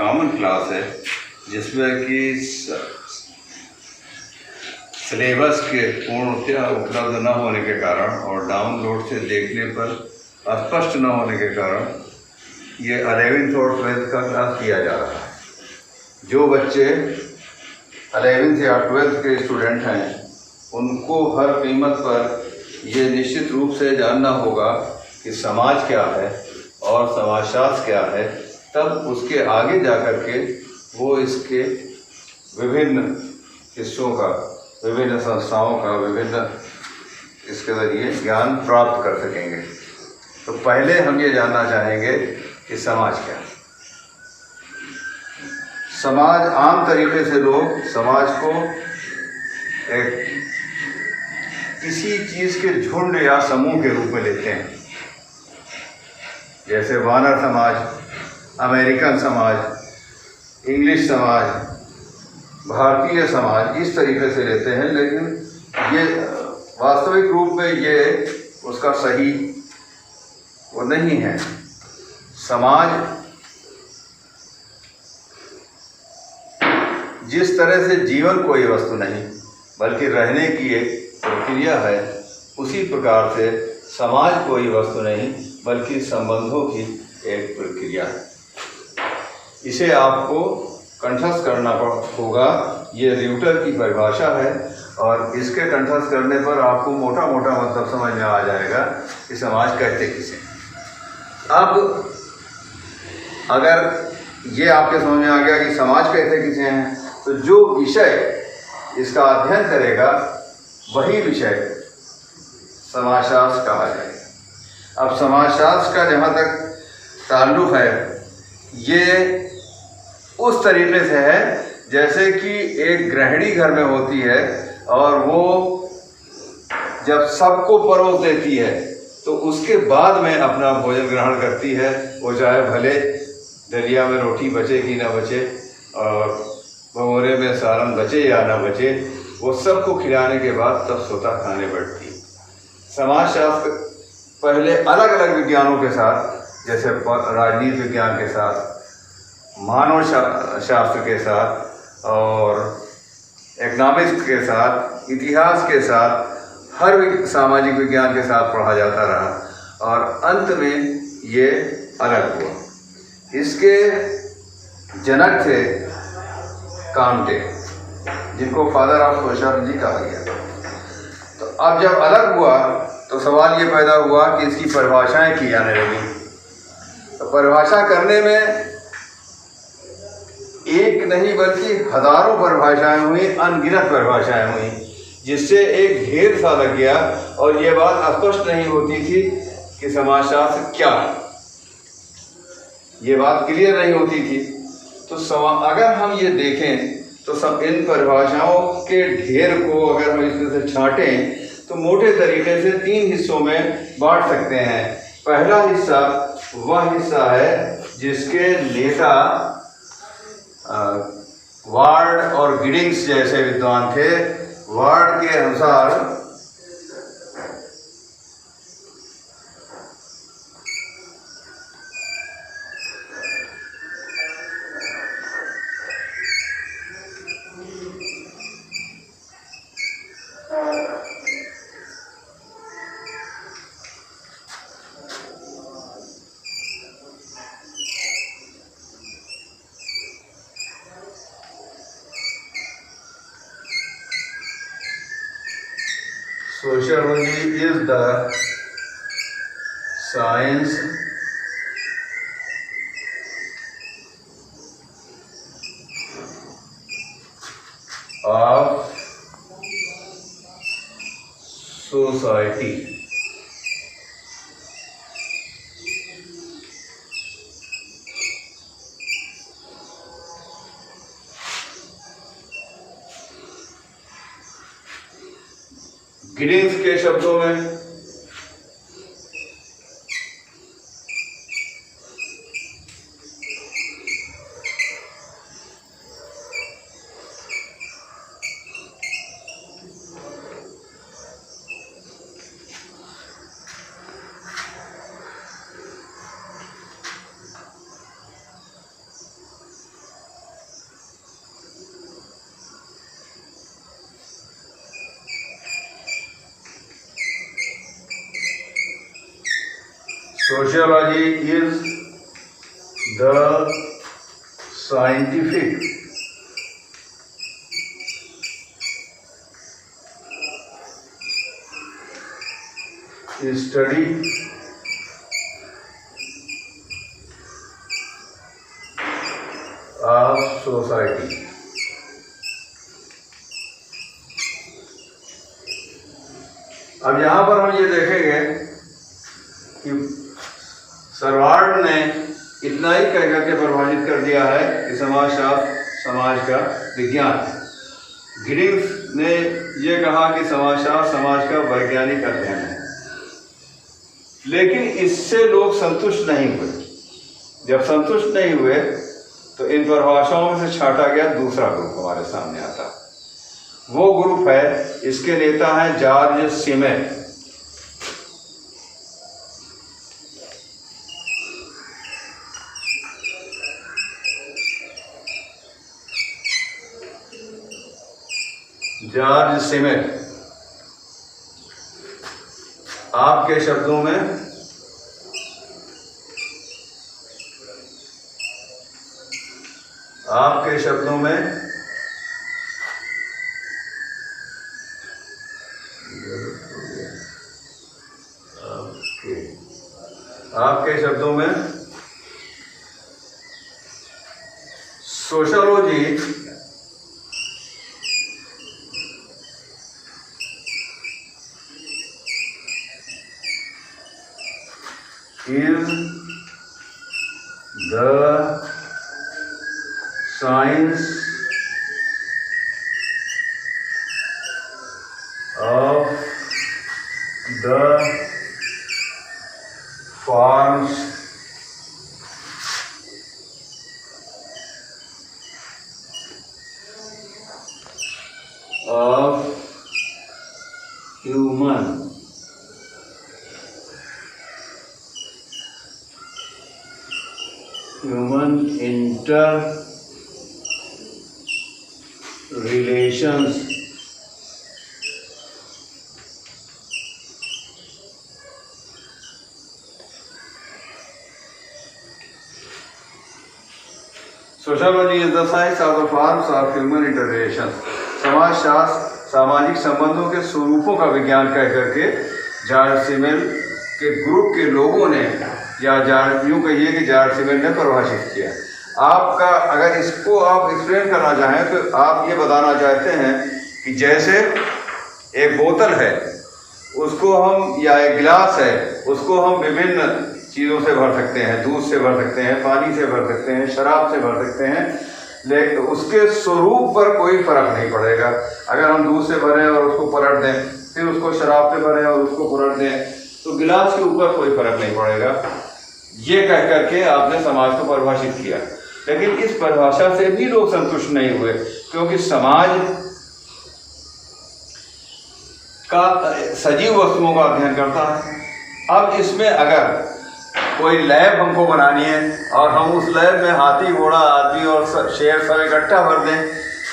Common class है जिसमें कि सिलेबस के पूर्णतः उपलब्ध न होने के कारण और डाउनलोड से देखने पर स्पष्ट न होने के कारण ये 11th और 12th का क्लास किया जा रहा है। जो बच्चे 11th या 12th के स्टूडेंट हैं उनको हर कीमत पर ये निश्चित रूप से जानना होगा कि समाज क्या है और समाजशास्त्र क्या है, तब उसके आगे जाकर के वो इसके विभिन्न हिस्सों का, विभिन्न संस्थाओं का, विभिन्न इसके ज़रिए ज्ञान प्राप्त कर सकेंगे। तो पहले हम ये जानना चाहेंगे कि समाज क्या है। समाज, आम तरीके से लोग समाज को एक किसी चीज़ के झुंड या समूह के रूप में लेते हैं, जैसे वानर समाज, अमेरिकन समाज, इंग्लिश समाज, भारतीय समाज, इस तरीके से लेते हैं। लेकिन ये वास्तविक रूप में ये उसका सही वो नहीं है। समाज जिस तरह से जीवन कोई वस्तु नहीं बल्कि रहने की एक प्रक्रिया है, उसी प्रकार से समाज कोई वस्तु नहीं बल्कि संबंधों की एक प्रक्रिया है। इसे आपको कंठस्थ करना होगा। ये र्यूटर की परिभाषा है और इसके कंठस्थ करने पर आपको मोटा मोटा मतलब समझ में आ जाएगा कि समाज कहते किसे। अब अगर ये आपके समझ में आ गया कि समाज कहते किसे हैं, तो जो विषय इसका अध्ययन करेगा वही विषय समाजशास्त्र कहा जाएगा। अब समाजशास्त्र का जहाँ तक ताल्लुक़ है, ये उस तरीके से है जैसे कि एक गृहिणी घर में होती है और वो जब सबको परोस देती है तो उसके बाद में अपना भोजन ग्रहण करती है। वो चाहे भले दलिया में रोटी बचे कि ना बचे और भगोरे में सारन बचे या ना बचे, वो सबको खिलाने के बाद तब स्वतः खाने बैठती है। समाजशास्त्र पहले अलग अलग विज्ञानों के साथ, जैसे राजनीति विज्ञान के साथ, मानव शास्त्र के साथ और इकोनॉमिक्स के साथ, इतिहास के साथ, हर सामाजिक विज्ञान के साथ पढ़ा जाता रहा और अंत में ये अलग हुआ। इसके जनक थे कांटे, जिनको फादर ऑफ सोशियोलॉजी कहा गया। तो अब जब अलग हुआ तो सवाल ये पैदा हुआ कि इसकी परिभाषाएं की जाने लगी। तो परिभाषा करने में एक नहीं बल्कि हजारों परिभाषाएं हुई, अनगिनत परिभाषाएं हुई, जिससे एक ढेर सा लग गया और ये बात स्पष्ट नहीं होती थी कि समाजशास्त्र क्या है। ये बात क्लियर नहीं होती थी। तो अगर हम ये देखें तो सब इन परिभाषाओं के ढेर को अगर हम इसमें से छांटें तो मोटे तरीके से 3 हिस्सों में बांट सकते हैं। पहला हिस्सा वह हिस्सा है जिसके नेता वार्ड और गिडिंग्स जैसे विद्वान थे। वार्ड के अनुसार sociology is the science of society. Giddings के शब्दों में Sociology is the scientific study of society. अब यहाँ पर हम ये देखेंगे कि सरवार्ड ने इतना ही कह करके परिभाषित कर दिया है कि समाजशास्त्र समाज का विज्ञान है। गिडिंग्स ने ये कहा कि समाजशास्त्र समाज का वैज्ञानिक अध्ययन है, लेकिन इससे लोग संतुष्ट नहीं हुए। जब संतुष्ट नहीं हुए तो इन परिभाषाओं में से छांटा गया दूसरा ग्रुप हमारे सामने आता। वो ग्रुप है, इसके नेता हैं जॉर्ज सिमेर। जॉर्ज सिमेर आपके शब्दों में sociology is the science of the forms of human interrelations Sociology is the science of the forms of human interrelations. समाजशास्त्र सामाजिक संबंधों के स्वरूपों का विज्ञान कह करके जॉर्ज सिमेर के ग्रुप के लोगों ने, या यूँ कहिए कि जॉर्ज सिमेर ने परिभाषित किया। आपका अगर इसको आप एक्सप्लेन करना चाहें तो आप ये बताना चाहते हैं कि जैसे एक बोतल है उसको हम, या एक गिलास है उसको हम विभिन्न चीज़ों से भर सकते हैं, दूध से भर सकते हैं, पानी से भर सकते हैं, शराब से भर सकते हैं, लेकिन उसके स्वरूप पर कोई फर्क नहीं पड़ेगा। अगर हम दूध से भरें और उसको पलट दें, फिर उसको शराब से भरें और उसको पलट दें, तो गिलास के ऊपर कोई फर्क नहीं पड़ेगा। ये कह करके आपने समाज को परिभाषित किया, लेकिन इस परिभाषा से भी लोग संतुष्ट नहीं हुए, क्योंकि समाज का सजीव वस्तुओं का अध्ययन करता है। अब इसमें अगर कोई लैब हमको बनानी है और हम उस लैब में हाथी, घोड़ा, आदमी और शेर सब इकट्ठा भर दें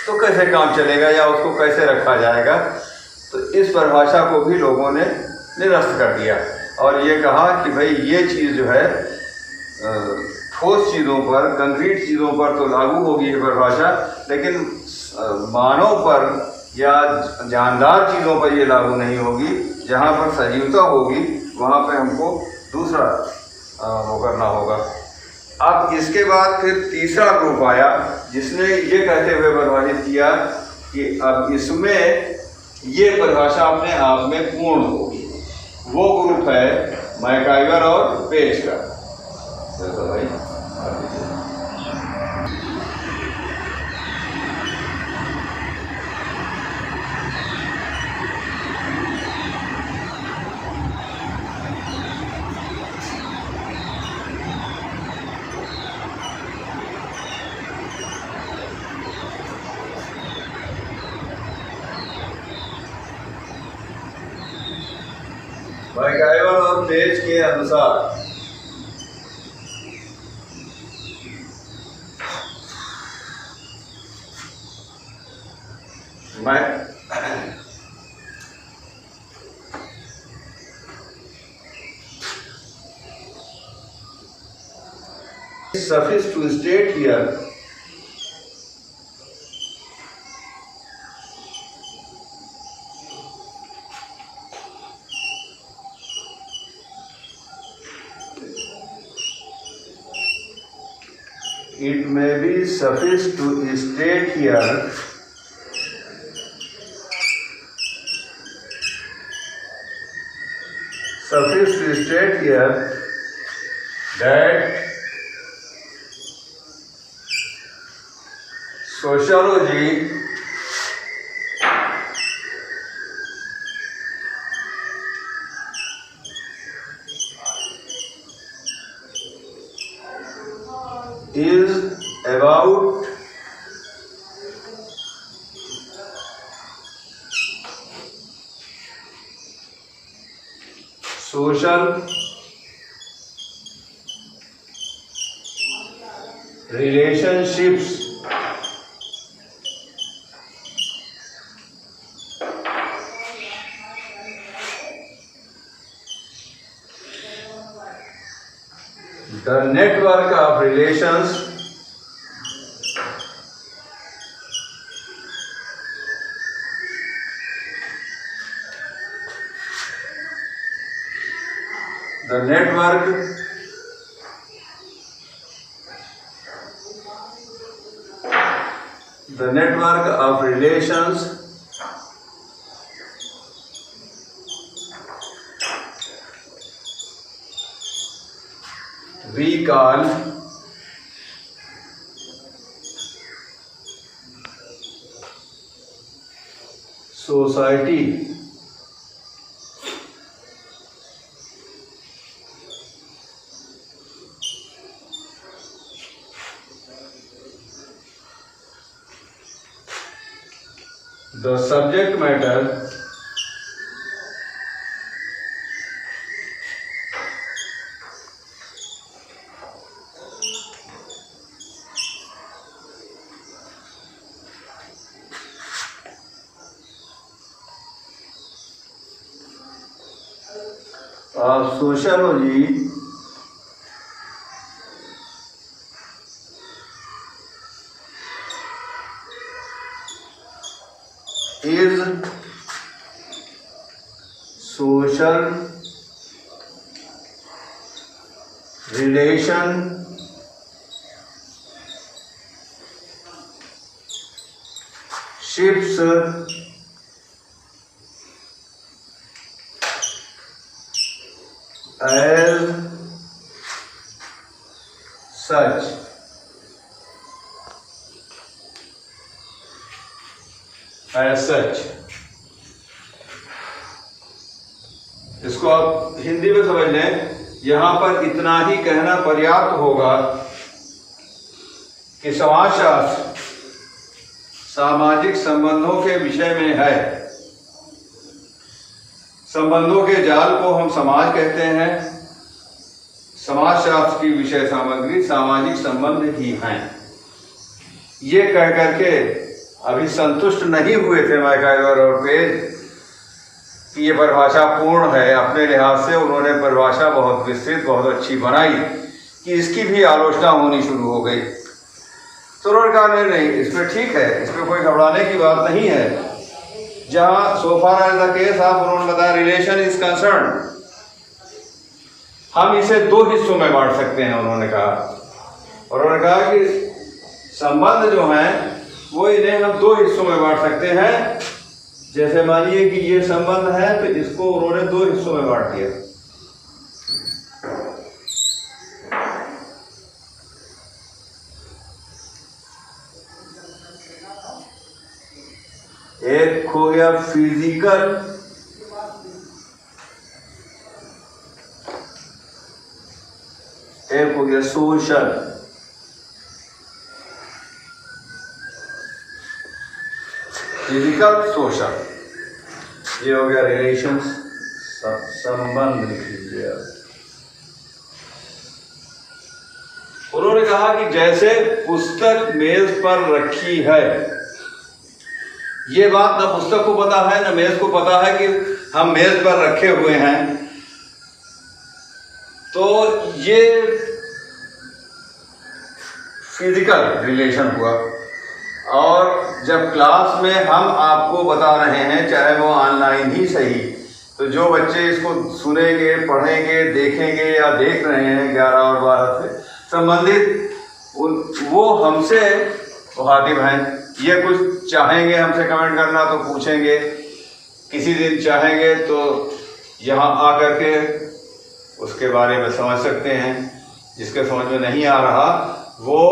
तो कैसे काम चलेगा, या उसको कैसे रखा जाएगा? तो इस परिभाषा को भी लोगों ने निरस्त कर दिया और ये कहा कि भाई ये चीज़ जो है ठोस चीज़ों पर, कंक्रीट चीज़ों पर तो लागू होगी ये परिभाषा, लेकिन मानव पर या जानदार चीज़ों पर ये लागू नहीं होगी। जहाँ पर सजीवता होगी वहाँ पे हमको दूसरा वो करना होगा। अब इसके बाद फिर तीसरा ग्रुप आया जिसने ये कहते हुए परिभाषित किया कि अब इसमें ये परिभाषा अपने आप में पूर्ण होगी। वो ग्रुप है मैकाइवर और पेज का। तो भाई मैकाइवर और पेज के अनुसार suffice to state here it may be suffice to state here that sociology is about social relationships the network of relations of relations we call society. The subject matter of sociology is social relationships as such इसको आप हिंदी में समझ लें। यहाँ पर इतना ही कहना पर्याप्त होगा कि समाजशास्त्र सामाजिक संबंधों के विषय में है। संबंधों के जाल को हम समाज कहते हैं। समाजशास्त्र की विषय सामग्री सामाजिक संबंध ही हैं। ये कह करके अभी संतुष्ट नहीं हुए थे मैकाइवर और पेज कि ये परिभाषा पूर्ण है। अपने लिहाज से उन्होंने परिभाषा बहुत विस्तृत बहुत अच्छी बनाई कि इसकी भी आलोचना होनी शुरू हो गई। तो उन्होंने कहा नहीं इसमें ठीक है, इसमें कोई घबराने की बात नहीं है। जहाँ सो फार एज द केस आप उन्होंने बताया रिलेशन इज कंसर्न, हम इसे दो हिस्सों में बांट सकते हैं उन्होंने कहा। और उन्होंने कहा कि संबंध जो हैं वो इन्हें हम दो हिस्सों में बांट सकते हैं। जैसे मानिए कि ये संबंध है तो इसको उन्होंने दो हिस्सों में बांट दिया। एक हो गया फिजिकल, एक हो गया सोशल। फिजिकल सोशल ये हो गया रिलेशंस, संबंध लिख लीजिए। उन्होंने कहा कि जैसे पुस्तक मेज पर रखी है, ये बात न पुस्तक को पता है न मेज को पता है कि हम मेज पर रखे हुए हैं। तो ये फिजिकल रिलेशन हुआ। और जब क्लास में हम आपको बता रहे हैं, चाहे वो ऑनलाइन ही सही, तो जो बच्चे इसको सुनेंगे, पढ़ेंगे, देखेंगे या देख रहे हैं 11 और 12 से संबंधित, वो हमसे मुखातिब हैं। ये कुछ चाहेंगे हमसे कमेंट करना तो पूछेंगे, किसी दिन चाहेंगे तो यहाँ आकर के उसके बारे में समझ सकते हैं। जिसके समझ में नहीं आ रहा वो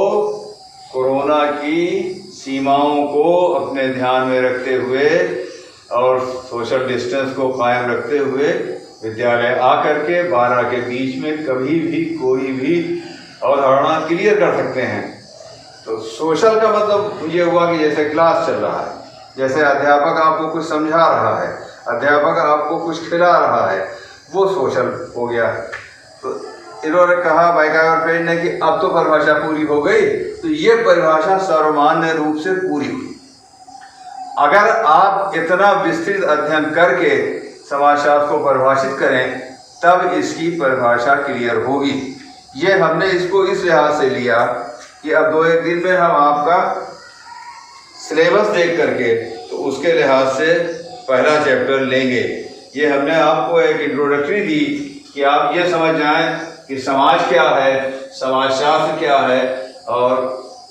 कोरोना की सीमाओं को अपने ध्यान में रखते हुए और सोशल डिस्टेंस को कायम रखते हुए विद्यालय आकर के 12 के बीच में कभी भी कोई भी अवधारणा क्लियर कर सकते हैं। तो सोशल का मतलब ये हुआ कि जैसे क्लास चल रहा है, जैसे अध्यापक आपको कुछ समझा रहा है, अध्यापक आपको कुछ खिला रहा है, वो सोशल हो गया। तो इन्होंने कहा बाइका और पेज ने कि अब तो परिभाषा पूरी हो गई, तो ये परिभाषा सर्वमान्य रूप से पूरी हुई। अगर आप इतना विस्तृत अध्ययन करके समाजशास्त्र को परिभाषित करें तब इसकी परिभाषा क्लियर होगी। ये हमने इसको इस लिहाज से लिया कि अब 2-1 दिन में हम आपका सिलेबस देख करके तो उसके लिहाज से पहला चैप्टर लेंगे। ये हमने आपको एक इंट्रोडक्टरी दी कि आप ये समझ जाएं कि समाज क्या है, समाजशास्त्र क्या है, और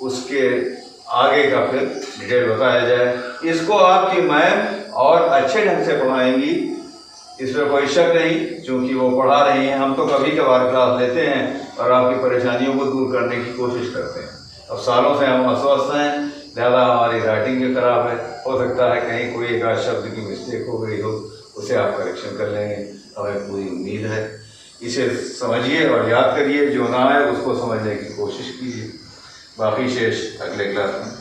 उसके आगे का फिर डिटेल बताया जाए। इसको आपकी मैम और अच्छे ढंग से पढ़ाएंगी, इसमें कोई शक नहीं, क्योंकि वो पढ़ा रही हैं। हम तो कभी कभार क्लास लेते हैं और आपकी परेशानियों को दूर करने की कोशिश करते हैं। अब सालों से हम अस्वस्थ हैं, ज़्यादा हमारी राइटिंग भी खराब है, हो सकता है कहीं कोई एक आध शब्द की मिस्टेक हो गई हो, उसे आप करेक्शन कर लेंगे, हमें पूरी उम्मीद है। इसे समझिए और याद करिए, जो ना है उसको समझने की कोशिश कीजिए। बाकी शेष अगले क्लास में।